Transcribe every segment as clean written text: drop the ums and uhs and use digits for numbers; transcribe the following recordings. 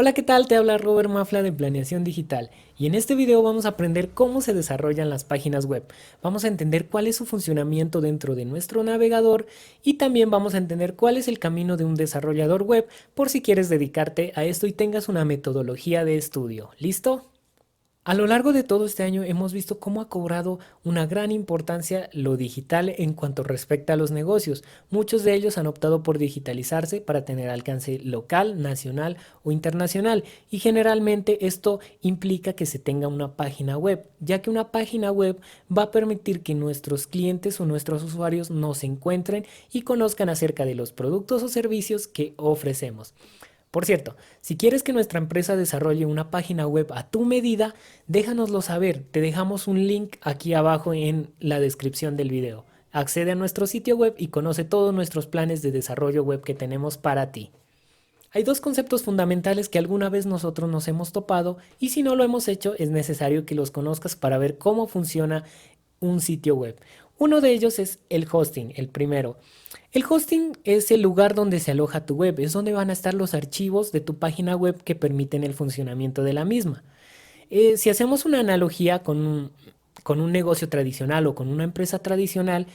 Hola, ¿qué tal? Te habla Robert Mafla de Planeación Digital y en este video vamos a aprender cómo se desarrollan las páginas web. Vamos a entender cuál es su funcionamiento dentro de nuestro navegador y también vamos a entender cuál es el camino de un desarrollador web por si quieres dedicarte a esto y tengas una metodología de estudio. ¿Listo? A lo largo de todo este año hemos visto cómo ha cobrado una gran importancia lo digital en cuanto respecta a los negocios. Muchos de ellos han optado por digitalizarse para tener alcance local, nacional o internacional y generalmente esto implica que se tenga una página web, ya que una página web va a permitir que nuestros clientes o nuestros usuarios nos encuentren y conozcan acerca de los productos o servicios que ofrecemos. Por cierto, si quieres que nuestra empresa desarrolle una página web a tu medida, déjanoslo saber. Te dejamos un link aquí abajo en la descripción del video. Accede a nuestro sitio web y conoce todos nuestros planes de desarrollo web que tenemos para ti. Hay dos conceptos fundamentales que alguna vez nosotros nos hemos topado y si no lo hemos hecho es necesario que los conozcas para ver cómo funciona un sitio web. Uno de ellos es el hosting, el primero. El hosting es el lugar donde se aloja tu web, es donde van a estar los archivos de tu página web que permiten el funcionamiento de la misma. Si hacemos una analogía con un negocio tradicional o con una empresa tradicional,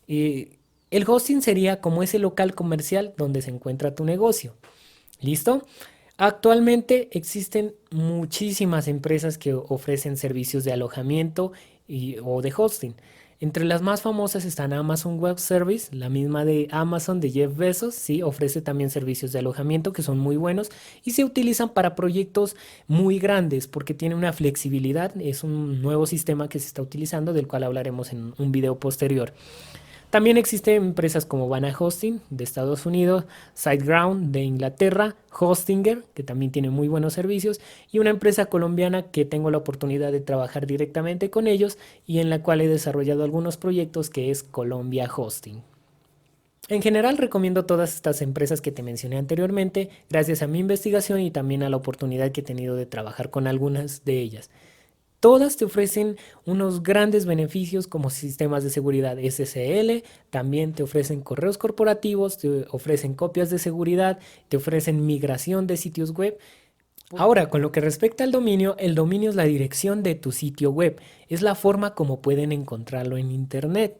eh, el hosting sería como ese local comercial donde se encuentra tu negocio. ¿Listo? Actualmente existen muchísimas empresas que ofrecen servicios de alojamiento o de hosting. Entre las más famosas están Amazon Web Service, la misma de Amazon de Jeff Bezos, sí, ofrece también servicios de alojamiento que son muy buenos y se utilizan para proyectos muy grandes porque tiene una flexibilidad, es un nuevo sistema que se está utilizando del cual hablaremos en un video posterior. También existen empresas como Vana Hosting de Estados Unidos, SiteGround de Inglaterra, Hostinger, que también tiene muy buenos servicios, y una empresa colombiana que tengo la oportunidad de trabajar directamente con ellos y en la cual he desarrollado algunos proyectos que es Colombia Hosting. En general recomiendo todas estas empresas que te mencioné anteriormente, gracias a mi investigación y también a la oportunidad que he tenido de trabajar con algunas de ellas. Todas te ofrecen unos grandes beneficios como sistemas de seguridad SSL, también te ofrecen correos corporativos, te ofrecen copias de seguridad, te ofrecen migración de sitios web. Ahora, con lo que respecta al dominio, el dominio es la dirección de tu sitio web, es la forma como pueden encontrarlo en Internet.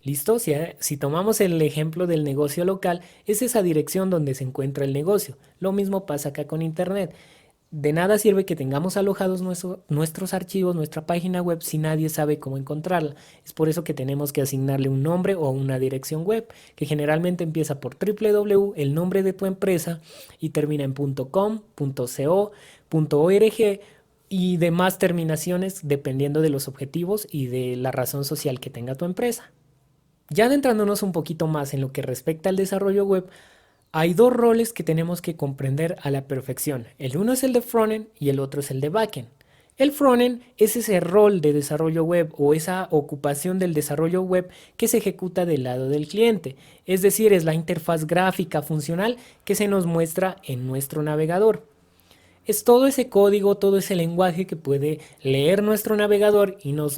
¿Listo? Si tomamos el ejemplo del negocio local, es esa dirección donde se encuentra el negocio. Lo mismo pasa acá con Internet. De nada sirve que tengamos alojados nuestros archivos, nuestra página web, si nadie sabe cómo encontrarla. Es por eso que tenemos que asignarle un nombre o una dirección web, que generalmente empieza por www, el nombre de tu empresa, y termina en .com, .co, .org y demás terminaciones dependiendo de los objetivos y de la razón social que tenga tu empresa. Ya adentrándonos un poquito más en lo que respecta al desarrollo web, hay dos roles que tenemos que comprender a la perfección. El uno es el de frontend y el otro es el de backend. El frontend es ese rol de desarrollo web o esa ocupación del desarrollo web que se ejecuta del lado del cliente. Es decir, es la interfaz gráfica funcional que se nos muestra en nuestro navegador. Es todo ese código, todo ese lenguaje que puede leer nuestro navegador y nos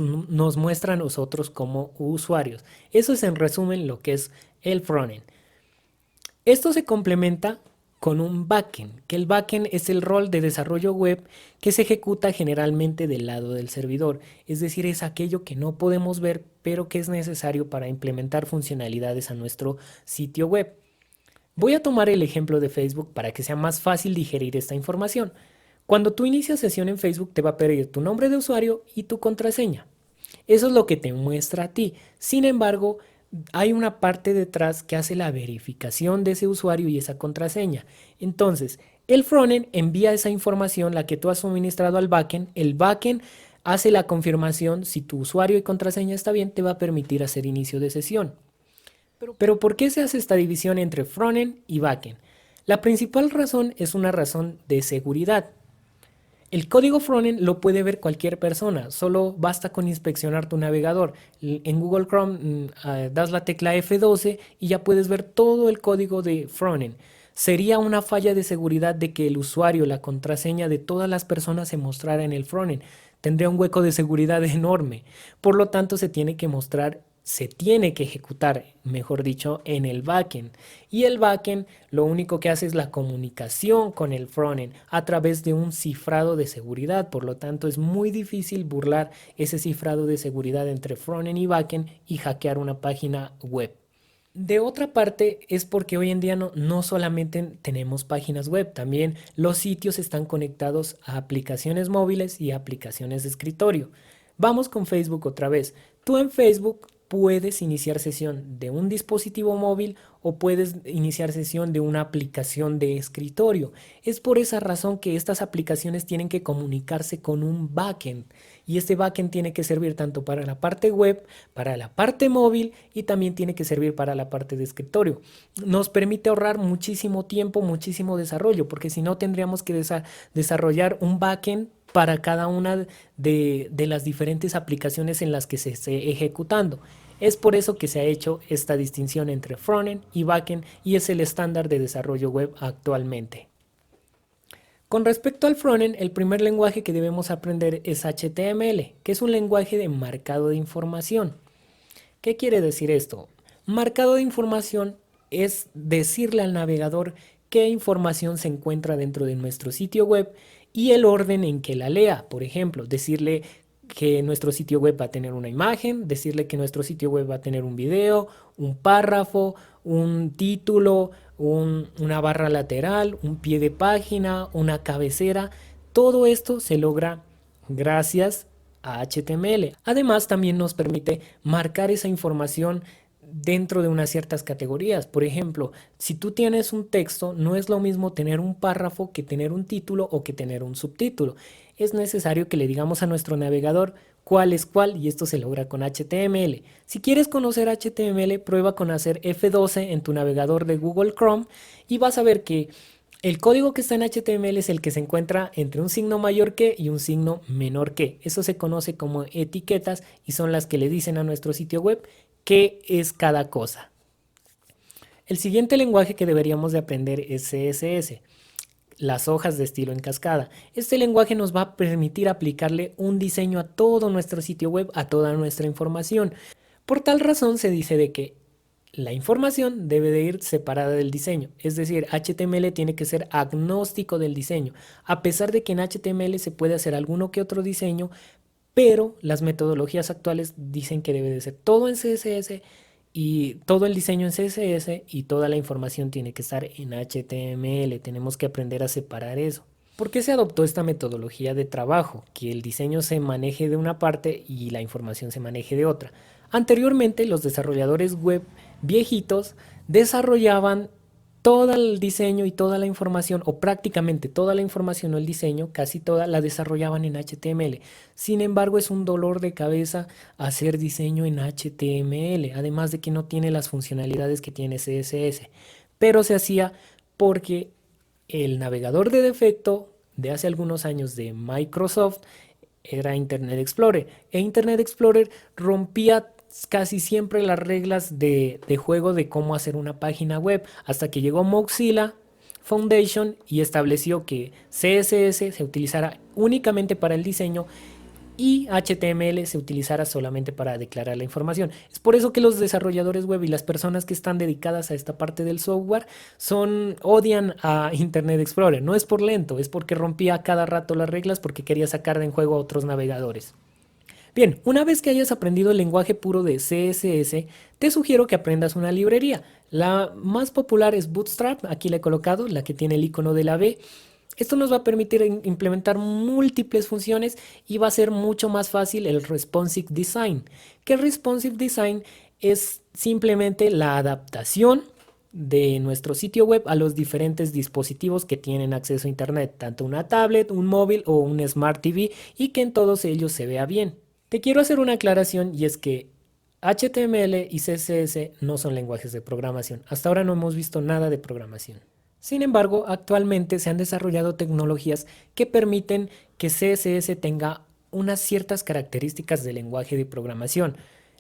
muestra a nosotros como usuarios. Eso es en resumen lo que es el frontend. Esto se complementa con un backend, que el backend es el rol de desarrollo web que se ejecuta generalmente del lado del servidor, es decir, es aquello que no podemos ver, pero que es necesario para implementar funcionalidades a nuestro sitio web. Voy a tomar el ejemplo de Facebook para que sea más fácil digerir esta información. Cuando tú inicias sesión en Facebook te va a pedir tu nombre de usuario y tu contraseña. Eso es lo que te muestra a ti. Sin embargo, hay una parte detrás que hace la verificación de ese usuario y esa contraseña. Entonces, el frontend envía esa información, la que tú has suministrado al backend. El backend hace la confirmación. Si tu usuario y contraseña está bien, te va a permitir hacer inicio de sesión. Pero ¿por qué se hace esta división entre frontend y backend? La principal razón es una razón de seguridad. El código frontend lo puede ver cualquier persona, solo basta con inspeccionar tu navegador. En Google Chrome das la tecla F12 y ya puedes ver todo el código de frontend. Sería una falla de seguridad de que el usuario, la contraseña de todas las personas se mostrara en el frontend. Tendría un hueco de seguridad enorme. Por lo tanto, se tiene que mostrar se tiene que ejecutar, mejor dicho, en el backend. Y el backend lo único que hace es la comunicación con el frontend a través de un cifrado de seguridad. Por lo tanto, es muy difícil burlar ese cifrado de seguridad entre frontend y backend y hackear una página web. De otra parte, es porque hoy en día no solamente tenemos páginas web, también los sitios están conectados a aplicaciones móviles y aplicaciones de escritorio. Vamos con Facebook otra vez. Tú en Facebook puedes iniciar sesión de un dispositivo móvil o puedes iniciar sesión de una aplicación de escritorio. Es por esa razón que estas aplicaciones tienen que comunicarse con un backend y este backend tiene que servir tanto para la parte web, para la parte móvil y también tiene que servir para la parte de escritorio. Nos permite ahorrar muchísimo tiempo, muchísimo desarrollo, porque si no tendríamos que desarrollar un backend para cada una de las diferentes aplicaciones en las que se esté ejecutando. Es por eso que se ha hecho esta distinción entre frontend y backend y es el estándar de desarrollo web actualmente. Con respecto al frontend, el primer lenguaje que debemos aprender es HTML, que es un lenguaje de marcado de información. ¿Qué quiere decir esto? Marcado de información es decirle al navegador qué información se encuentra dentro de nuestro sitio web y el orden en que la lea. Por ejemplo, decirle que nuestro sitio web va a tener una imagen, decirle que nuestro sitio web va a tener un video, un párrafo, un título, una barra lateral, un pie de página, una cabecera. Todo esto se logra gracias a HTML. Además, también nos permite marcar esa información dentro de unas ciertas categorías. Por ejemplo, si tú tienes un texto, no es lo mismo tener un párrafo que tener un título o que tener un subtítulo. Es necesario que le digamos a nuestro navegador cuál es cuál y esto se logra con HTML. Si quieres conocer HTML, prueba con hacer F12 en tu navegador de Google Chrome y vas a ver que el código que está en HTML es el que se encuentra entre un signo mayor que y un signo menor que. Eso se conoce como etiquetas y son las que le dicen a nuestro sitio web qué es cada cosa. El siguiente lenguaje que deberíamos de aprender es CSS, las hojas de estilo en cascada. Este lenguaje nos va a permitir aplicarle un diseño a todo nuestro sitio web, a toda nuestra información. Por tal razón se dice de que la información debe de ir separada del diseño, es decir, HTML tiene que ser agnóstico del diseño, a pesar de que en HTML se puede hacer alguno que otro diseño, pero las metodologías actuales dicen que debe de ser todo en CSS y todo el diseño en CSS y toda la información tiene que estar en HTML. Tenemos que aprender a separar eso. ¿Por qué se adoptó esta metodología de trabajo? Que el diseño se maneje de una parte y la información se maneje de otra. Anteriormente, los desarrolladores web viejitos desarrollaban todo el diseño y toda la información, o prácticamente toda la información o el diseño, casi toda, la desarrollaban en HTML. Sin embargo, es un dolor de cabeza hacer diseño en HTML, además de que no tiene las funcionalidades que tiene CSS. Pero se hacía porque el navegador de defecto de hace algunos años de Microsoft era Internet Explorer. E Internet Explorer rompía casi siempre las reglas de juego de cómo hacer una página web, hasta que llegó Mozilla Foundation y estableció que CSS se utilizara únicamente para el diseño y HTML se utilizara solamente para declarar la información. Es por eso que los desarrolladores web y las personas que están dedicadas a esta parte del software odian a Internet Explorer. No es por lento, es porque rompía cada rato las reglas porque quería sacar de en juego a otros navegadores. Bien, una vez que hayas aprendido el lenguaje puro de CSS, te sugiero que aprendas una librería. La más popular es Bootstrap, aquí la he colocado, la que tiene el icono de la B. Esto nos va a permitir implementar múltiples funciones y va a ser mucho más fácil el Responsive Design. Que el Responsive Design es simplemente la adaptación de nuestro sitio web a los diferentes dispositivos que tienen acceso a Internet, tanto una tablet, un móvil o un Smart TV, y que en todos ellos se vea bien. Te quiero hacer una aclaración y es que HTML y CSS no son lenguajes de programación. Hasta ahora no hemos visto nada de programación. Sin embargo, actualmente se han desarrollado tecnologías que permiten que CSS tenga unas ciertas características de lenguaje de programación.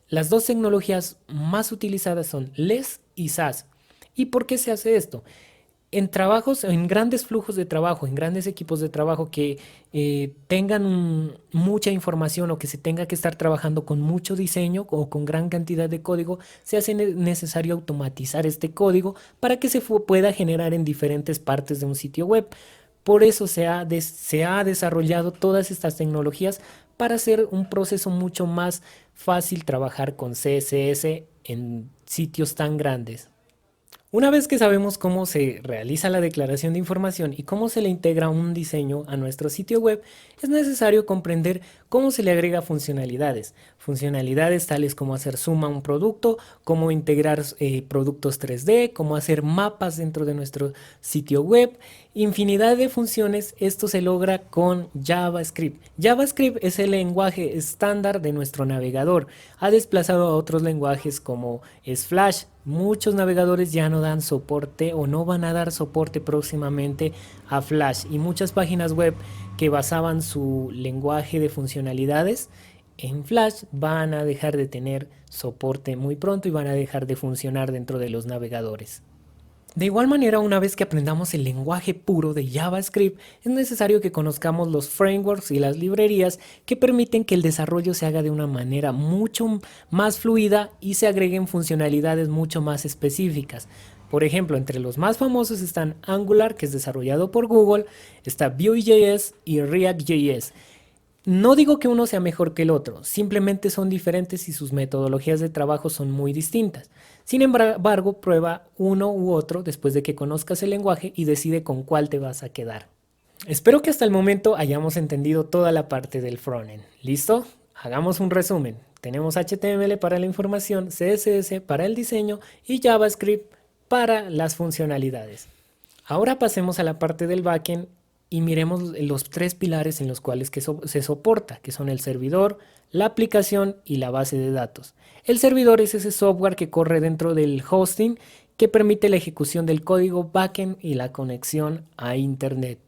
Las dos tecnologías más utilizadas son LESS y SAS. ¿Y por qué se hace esto? En trabajos, en grandes flujos de trabajo, en grandes equipos de trabajo que tengan mucha información o que se tenga que estar trabajando con mucho diseño o con gran cantidad de código, se hace necesario automatizar este código para que pueda generar en diferentes partes de un sitio web. Por eso se ha desarrollado todas estas tecnologías para hacer un proceso mucho más fácil trabajar con CSS en sitios tan grandes. Una vez que sabemos cómo se realiza la declaración de información y cómo se le integra un diseño a nuestro sitio web, es necesario comprender cómo se le agrega funcionalidades. Funcionalidades tales como hacer zoom a un producto, cómo integrar productos 3D, cómo hacer mapas dentro de nuestro sitio web. Infinidad de funciones, esto se logra con JavaScript. JavaScript es el lenguaje estándar de nuestro navegador. Ha desplazado a otros lenguajes como es Flash. Muchos navegadores ya no dan soporte o no van a dar soporte próximamente a Flash, y muchas páginas web que basaban su lenguaje de funcionalidades en Flash van a dejar de tener soporte muy pronto y van a dejar de funcionar dentro de los navegadores. De igual manera, una vez que aprendamos el lenguaje puro de JavaScript, es necesario que conozcamos los frameworks y las librerías que permiten que el desarrollo se haga de una manera mucho más fluida y se agreguen funcionalidades mucho más específicas. Por ejemplo, entre los más famosos están Angular, que es desarrollado por Google, está Vue.js y React.js. No digo que uno sea mejor que el otro, simplemente son diferentes y sus metodologías de trabajo son muy distintas. Sin embargo, prueba uno u otro después de que conozcas el lenguaje y decide con cuál te vas a quedar. Espero que hasta el momento hayamos entendido toda la parte del frontend. ¿Listo? Hagamos un resumen. Tenemos HTML para la información, CSS para el diseño y JavaScript para las funcionalidades. Ahora pasemos a la parte del backend y miremos los tres pilares en los cuales se soporta, que son el servidor, la aplicación y la base de datos. El servidor es ese software que corre dentro del hosting que permite la ejecución del código backend y la conexión a internet.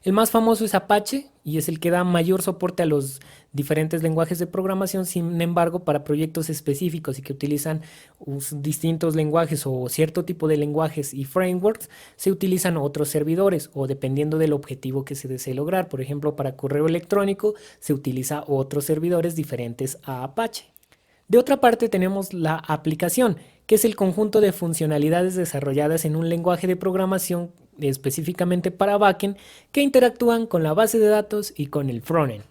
El más famoso es Apache y es el que da mayor soporte a los diferentes lenguajes de programación. Sin embargo, para proyectos específicos y que utilizan distintos lenguajes o cierto tipo de lenguajes y frameworks, se utilizan otros servidores o dependiendo del objetivo que se desee lograr. Por ejemplo, para correo electrónico se utiliza otros servidores diferentes a Apache. De otra parte tenemos la aplicación, que es el conjunto de funcionalidades desarrolladas en un lenguaje de programación específicamente para backend que interactúan con la base de datos y con el frontend.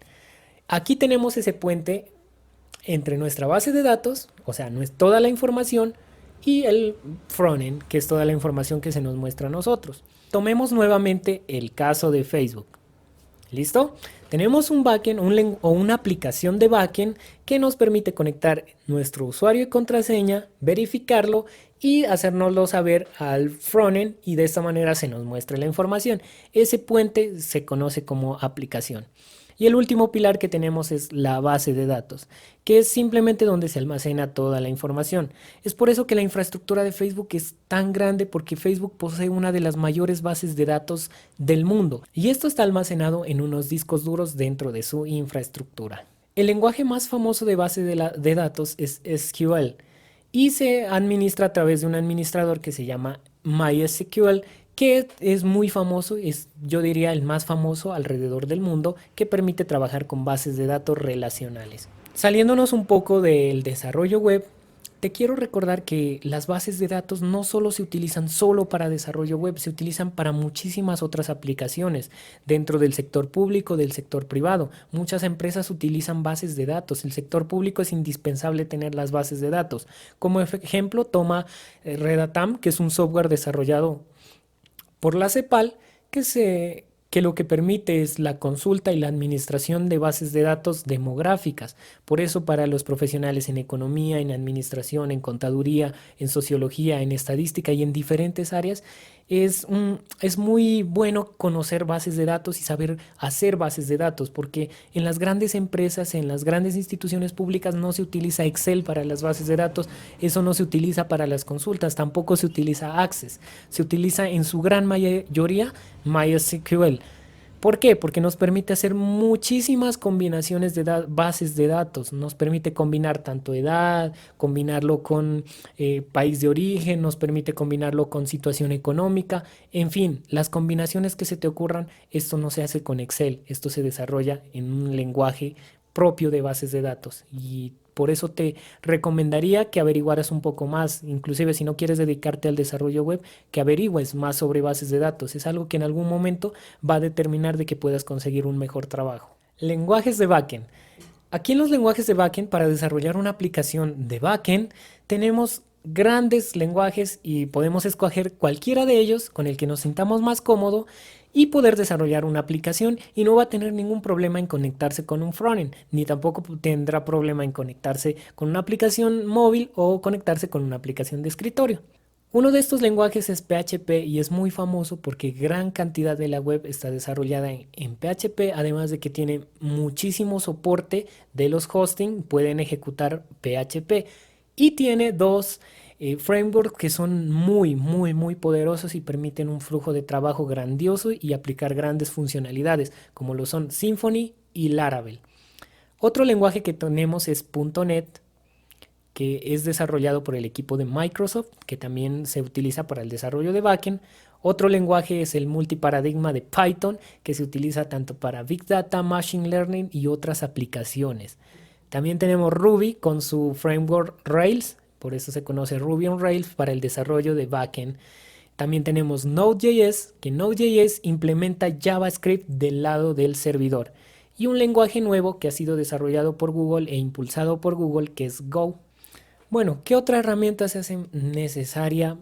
Aquí tenemos ese puente entre nuestra base de datos, o sea, no es toda la información, y el frontend, que es toda la información que se nos muestra a nosotros. Tomemos nuevamente el caso de Facebook. ¿Listo? Tenemos un backend o una aplicación de backend que nos permite conectar nuestro usuario y contraseña, verificarlo y hacérnoslo saber al frontend, y de esta manera se nos muestra la información. Ese puente se conoce como aplicación. Y el último pilar que tenemos es la base de datos, que es simplemente donde se almacena toda la información. Es por eso que la infraestructura de Facebook es tan grande, porque Facebook posee una de las mayores bases de datos del mundo, y esto está almacenado en unos discos duros dentro de su infraestructura. El lenguaje más famoso de base de datos es SQL y se administra a través de un administrador que se llama MySQL, que es muy famoso, es yo diría el más famoso alrededor del mundo, que permite trabajar con bases de datos relacionales. Saliéndonos un poco del desarrollo web, te quiero recordar que las bases de datos no solo se utilizan solo para desarrollo web, se utilizan para muchísimas otras aplicaciones dentro del sector público, del sector privado. Muchas empresas utilizan bases de datos. El sector público es indispensable tener las bases de datos. Como ejemplo, toma Redatam, que es un software desarrollado por la CEPAL, que lo que permite es la consulta y la administración de bases de datos demográficas. Por eso, para los profesionales en economía, en administración, en contaduría, en sociología, en estadística y en diferentes áreas, es muy bueno conocer bases de datos y saber hacer bases de datos, porque en las grandes empresas, en las grandes instituciones públicas no se utiliza Excel para las bases de datos, eso no se utiliza para las consultas, tampoco se utiliza Access, se utiliza en su gran mayoría MySQL. ¿Por qué? Porque nos permite hacer muchísimas combinaciones de bases de datos. Nos permite combinar tanto edad, combinarlo con país de origen, nos permite combinarlo con situación económica. En fin, las combinaciones que se te ocurran, esto no se hace con Excel. Esto se desarrolla en un lenguaje propio de bases de datos. Y por eso te recomendaría que averiguaras un poco más, inclusive si no quieres dedicarte al desarrollo web, que averigües más sobre bases de datos. Es algo que en algún momento va a determinar de que puedas conseguir un mejor trabajo. Lenguajes de backend. Aquí en los lenguajes de backend, para desarrollar una aplicación de backend, tenemos grandes lenguajes y podemos escoger cualquiera de ellos con el que nos sintamos más cómodo y poder desarrollar una aplicación y no va a tener ningún problema en conectarse con un frontend, ni tampoco tendrá problema en conectarse con una aplicación móvil o conectarse con una aplicación de escritorio. Uno de estos lenguajes es PHP y es muy famoso porque gran cantidad de la web está desarrollada en PHP, además de que tiene muchísimo soporte de los hosting, pueden ejecutar PHP y tiene dos frameworks que son muy poderosos y permiten un flujo de trabajo grandioso y aplicar grandes funcionalidades, como lo son Symfony y Laravel. Otro lenguaje que tenemos es .NET, que es desarrollado por el equipo de Microsoft, que también se utiliza para el desarrollo de backend. Otro lenguaje es el multiparadigma de Python, que se utiliza tanto para Big Data, Machine Learning y otras aplicaciones. También tenemos Ruby con su framework Rails, por eso se conoce Ruby on Rails para el desarrollo de backend. También tenemos Node.js, que Node.js implementa JavaScript del lado del servidor. Y un lenguaje nuevo que ha sido desarrollado por Google e impulsado por Google, que es Go. Bueno, ¿qué otra herramienta se hace necesaria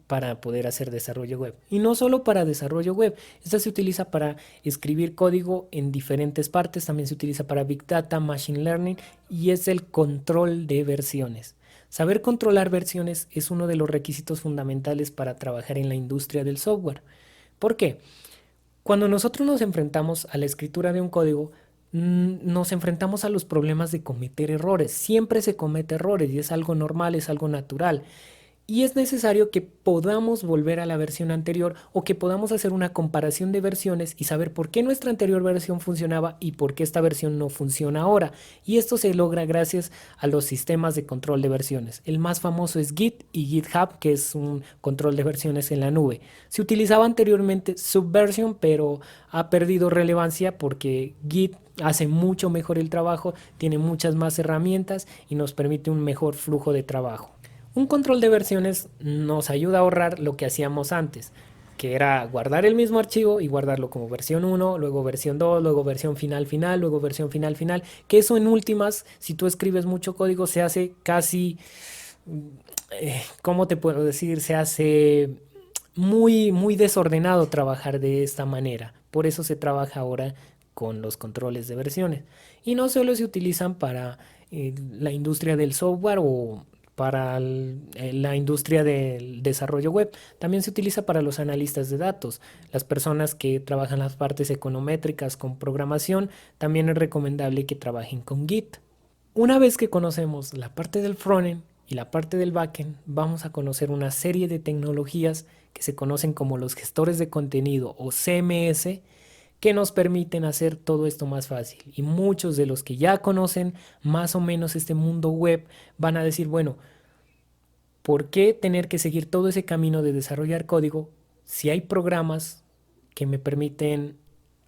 para poder hacer desarrollo web? Y no solo para desarrollo web, esta se utiliza para escribir código en diferentes partes, también se utiliza para Big Data, Machine Learning y es el control de versiones. Saber controlar versiones es uno de los requisitos fundamentales para trabajar en la industria del software. ¿Por qué? Cuando nosotros nos enfrentamos a la escritura de un código, nos enfrentamos a los problemas de cometer errores. Siempre se comete errores y es algo normal, es algo natural. Y es necesario que podamos volver a la versión anterior o que podamos hacer una comparación de versiones y saber por qué nuestra anterior versión funcionaba y por qué esta versión no funciona ahora. Y esto se logra gracias a los sistemas de control de versiones. El más famoso es Git y GitHub, que es un control de versiones en la nube. Se utilizaba anteriormente Subversion, pero ha perdido relevancia porque Git hace mucho mejor el trabajo, tiene muchas más herramientas y nos permite un mejor flujo de trabajo. Un control de versiones nos ayuda a ahorrar lo que hacíamos antes, que era guardar el mismo archivo y guardarlo como versión 1, luego versión 2, luego versión final final, luego versión final final, que eso en últimas, si tú escribes mucho código, se hace casi, ¿cómo te puedo decir? Se hace muy desordenado trabajar de esta manera. Por eso se trabaja ahora con los controles de versiones. Y no solo se utilizan para la industria del software o para la industria del desarrollo web. También se utiliza para los analistas de datos, las personas que trabajan las partes econométricas con programación. También es recomendable que trabajen con Git. Una vez que conocemos la parte del frontend y la parte del backend, vamos a conocer una serie de tecnologías que se conocen como los gestores de contenido o CMS, que nos permiten hacer todo esto más fácil. Y muchos de los que ya conocen más o menos este mundo web van a decir, bueno, ¿por qué tener que seguir todo ese camino de desarrollar código si hay programas que me permiten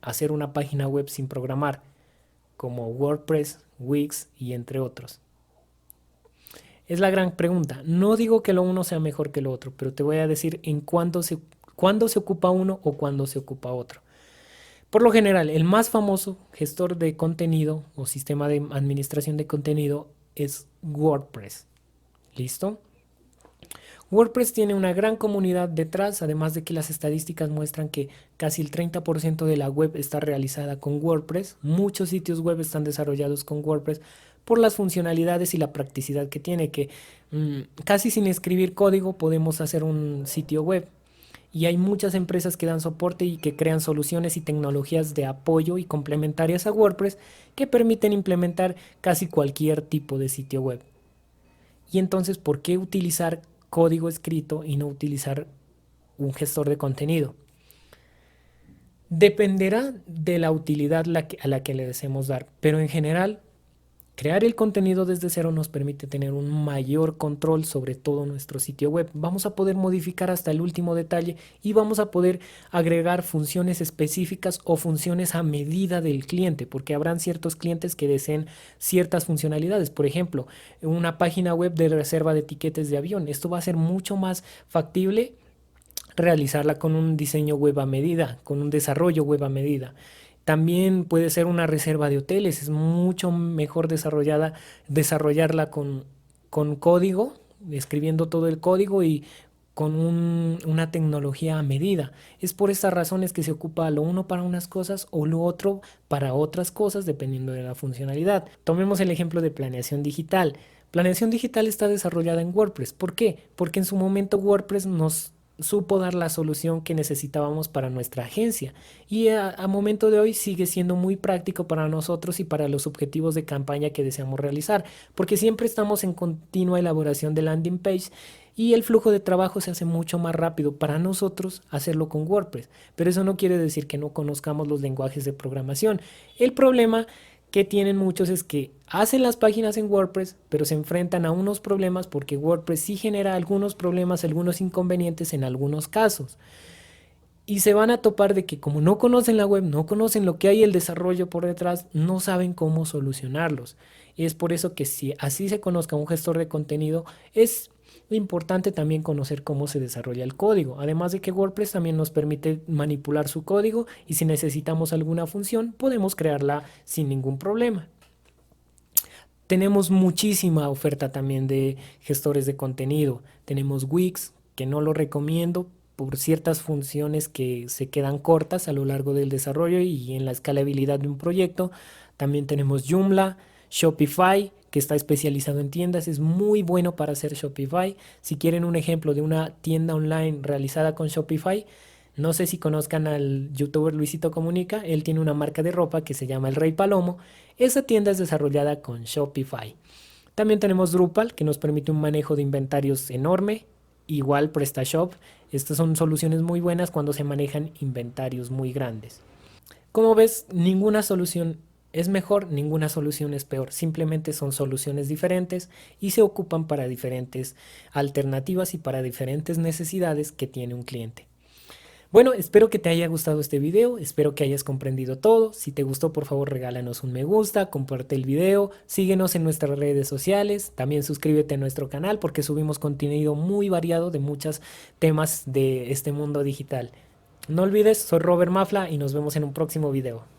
hacer una página web sin programar, como WordPress, Wix y entre otros? Es la gran pregunta. No digo que lo uno sea mejor que lo otro, pero te voy a decir en cuándo se ocupa uno o cuándo se ocupa otro. Por lo general, el más famoso gestor de contenido o sistema de administración de contenido es WordPress. ¿Listo? WordPress tiene una gran comunidad detrás, además de que las estadísticas muestran que casi el 30% de la web está realizada con WordPress. Muchos sitios web están desarrollados con WordPress por las funcionalidades y la practicidad que tiene, que casi sin escribir código podemos hacer un sitio web. Y hay muchas empresas que dan soporte y que crean soluciones y tecnologías de apoyo y complementarias a WordPress que permiten implementar casi cualquier tipo de sitio web. Y entonces, ¿por qué utilizar código escrito y no utilizar un gestor de contenido? Dependerá de la utilidad a la que le deseemos dar, pero en general, crear el contenido desde cero nos permite tener un mayor control sobre todo nuestro sitio web. Vamos a poder modificar hasta el último detalle y vamos a poder agregar funciones específicas o funciones a medida del cliente, porque habrán ciertos clientes que deseen ciertas funcionalidades. Por ejemplo, una página web de reserva de tiquetes de avión. Esto va a ser mucho más factible realizarla con un diseño web a medida, con un desarrollo web a medida. También puede ser una reserva de hoteles, es mucho mejor desarrollarla con código, escribiendo todo el código y con una tecnología a medida. Es por estas razones que se ocupa lo uno para unas cosas o lo otro para otras cosas, dependiendo de la funcionalidad. Tomemos el ejemplo de planeación digital. Planeación digital está desarrollada en WordPress. ¿Por qué? Porque en su momento WordPress nos supo dar la solución que necesitábamos para nuestra agencia y a momento de hoy sigue siendo muy práctico para nosotros y para los objetivos de campaña que deseamos realizar, porque siempre estamos en continua elaboración de landing page y el flujo de trabajo se hace mucho más rápido para nosotros hacerlo con WordPress, pero eso no quiere decir que no conozcamos los lenguajes de programación. El problema que tienen muchos es que hacen las páginas en WordPress, pero se enfrentan a unos problemas porque WordPress sí genera algunos problemas, algunos inconvenientes en algunos casos. Y se van a topar de que como no conocen la web, no conocen lo que hay el desarrollo por detrás, no saben cómo solucionarlos. Y es por eso que si así se conozca un gestor de contenido, es importante también conocer cómo se desarrolla el código. Además de que WordPress también nos permite manipular su código y si necesitamos alguna función, podemos crearla sin ningún problema. Tenemos muchísima oferta también de gestores de contenido. Tenemos Wix, que no lo recomiendo por ciertas funciones que se quedan cortas a lo largo del desarrollo y en la escalabilidad de un proyecto. También tenemos Joomla, Shopify, que está especializado en tiendas, es muy bueno para hacer Shopify. Si quieren un ejemplo de una tienda online realizada con Shopify, no sé si conozcan al youtuber Luisito Comunica, él tiene una marca de ropa que se llama El Rey Palomo. Esa tienda es desarrollada con Shopify. También tenemos Drupal, que nos permite un manejo de inventarios enorme, igual PrestaShop. Estas son soluciones muy buenas cuando se manejan inventarios muy grandes. Como ves, ninguna solución es mejor, ninguna solución es peor, simplemente son soluciones diferentes y se ocupan para diferentes alternativas y para diferentes necesidades que tiene un cliente. Bueno, espero que te haya gustado este video, espero que hayas comprendido todo. Si te gustó, por favor, regálanos un me gusta, comparte el video, síguenos en nuestras redes sociales, también suscríbete a nuestro canal porque subimos contenido muy variado de muchos temas de este mundo digital. No olvides, soy Robert Mafla y nos vemos en un próximo video.